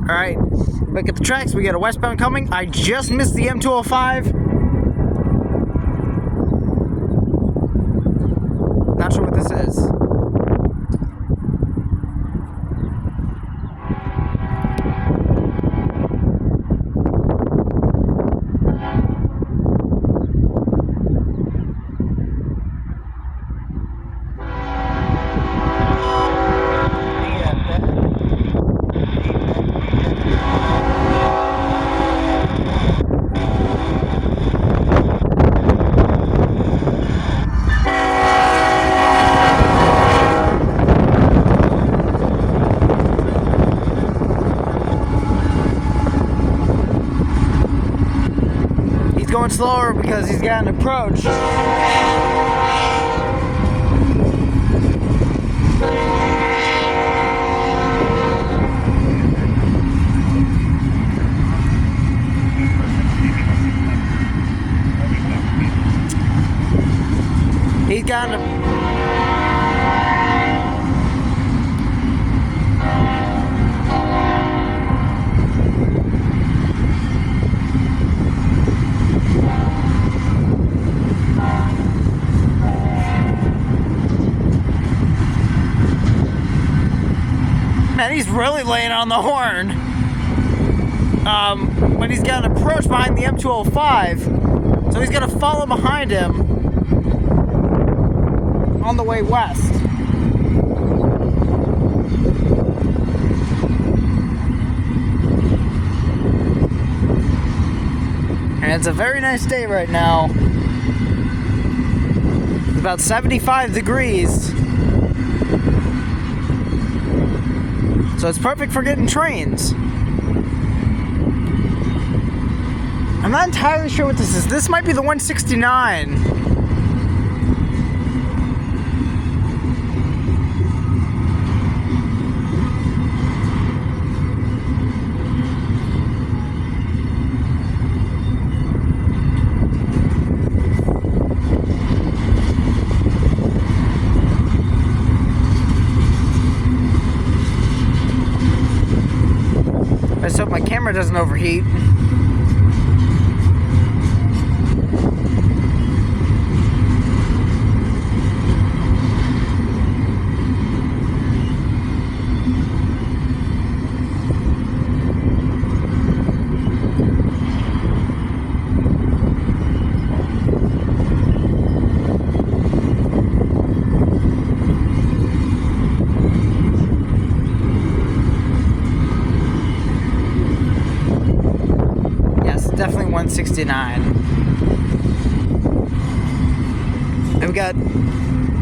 Alright, back at the tracks, we got a westbound coming. I just missed the M205. Not sure what this is. Going slower because he's got an approach. He's got an Man, he's really laying on the horn. But he's got an approach behind the M205, so he's gonna follow behind him on the way west. And it's a very nice day right now. It's about 75 degrees. So it's perfect for getting trains. I'm not entirely sure what this is. This might be the 169. I just hope my camera doesn't overheat. Definitely 169. And we got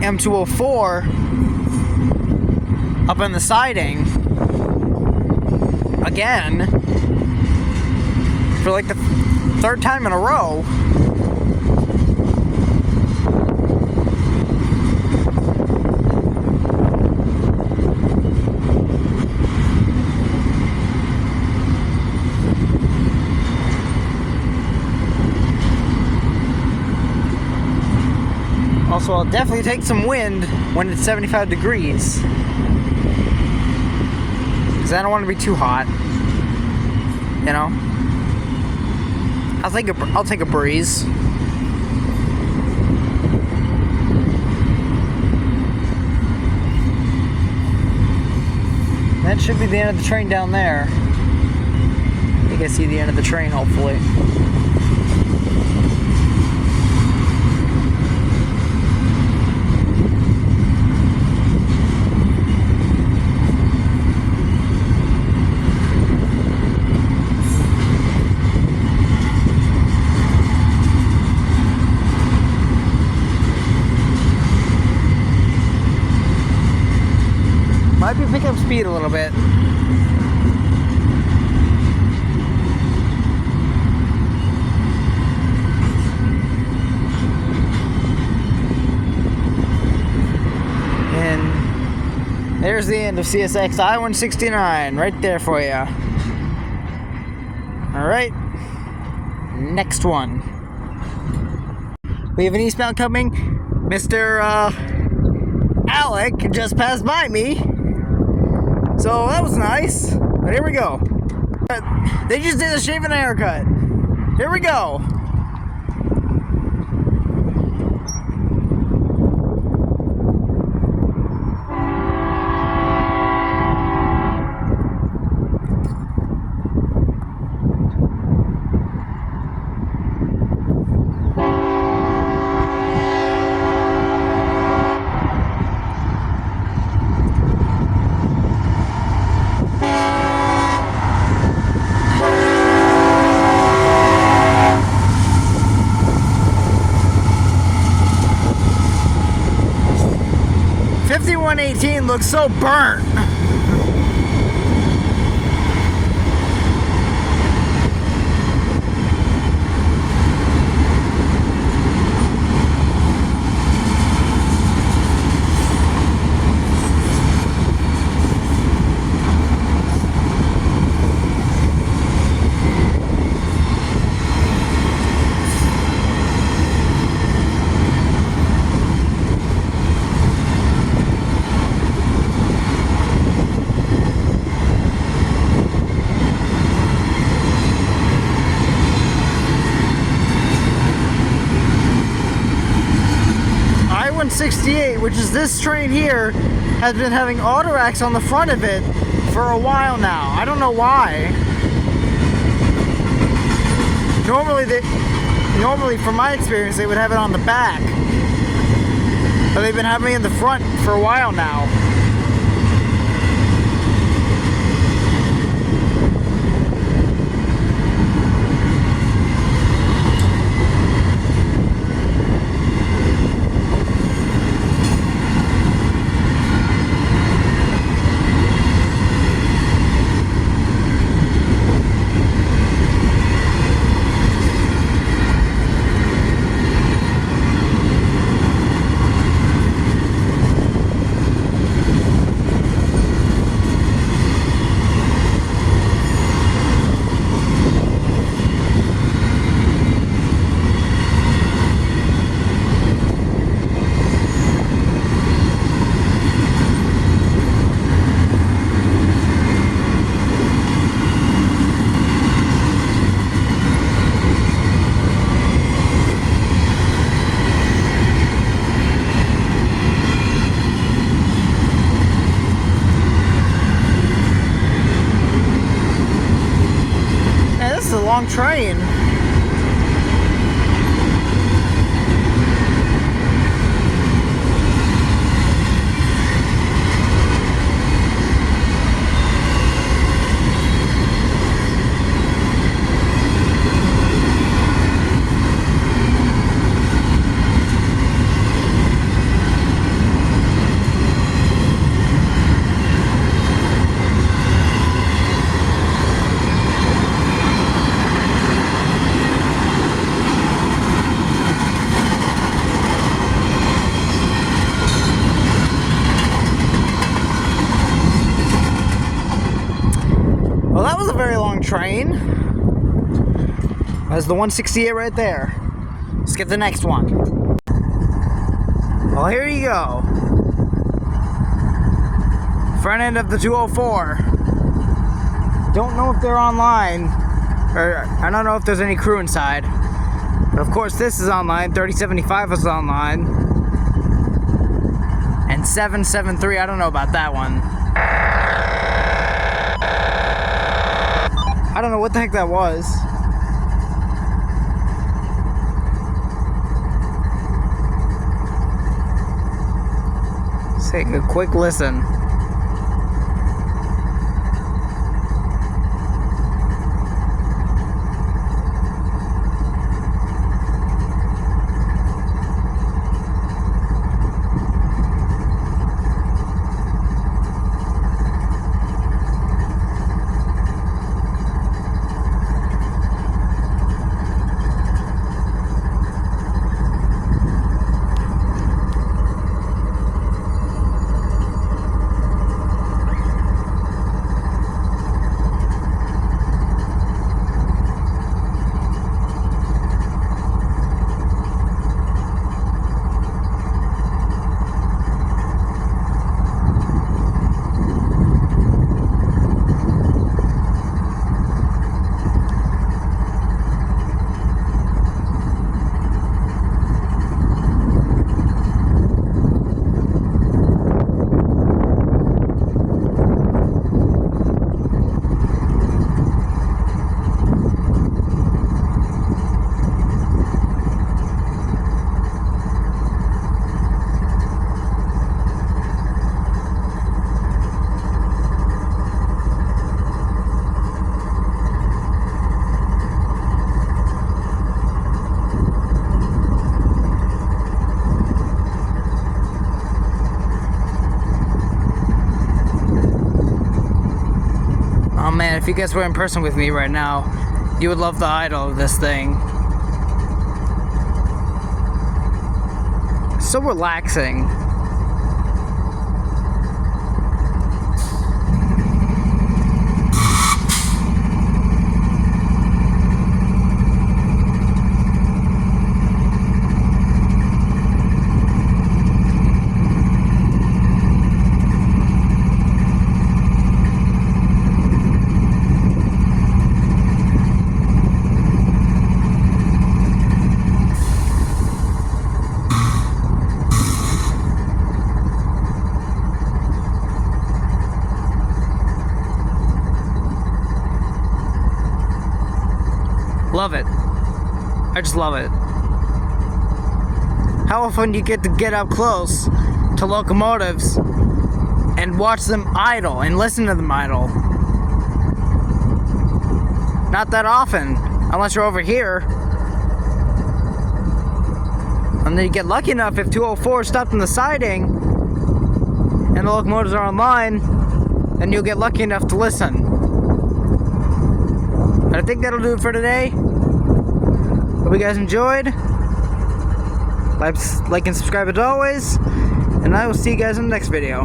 M204 up on the siding again for like the third time in a row. Also, I'll definitely take some wind when it's 75 degrees. Because I don't want to be too hot. You know? I'll take a breeze. That should be the end of the train down there. You can see the end of the train, hopefully. Might be picking up speed a little bit. And there's the end of CSX I-169 right there for you. Alright, next one. We have an eastbound coming. Mr. Alec just passed by me. So that was nice. But here we go. They just did a shave and a haircut. Here we go. $51.18 looks so burnt. I-168, which is this train here, has been having Autoracks on the front of it for a while now. I don't know why. Normally from my experience, they would have it on the back, but they've been having it in the front for a while now. Long train. Well, that was a very long train. That's the 168 right there. Let's get the next one. Well, here you go. Front end of the 204. Don't know if they're online, or I don't know if there's any crew inside. But of course, this is online. 3075 is online. And 773, I don't know about that one. I don't know what the heck that was. Let's take a quick listen. Oh man, if you guys were in person with me right now, you would love the idle of this thing. So relaxing. Love it. I just love it. How often do you get to get up close to locomotives and watch them idle and listen to them idle? Not that often, unless you're over here. And then you get lucky enough if 204 stopped in the siding and the locomotives are online, then you'll get lucky enough to listen. But I think that'll do it for today. Hope you guys enjoyed. Like and subscribe as always. And I will see you guys in the next video.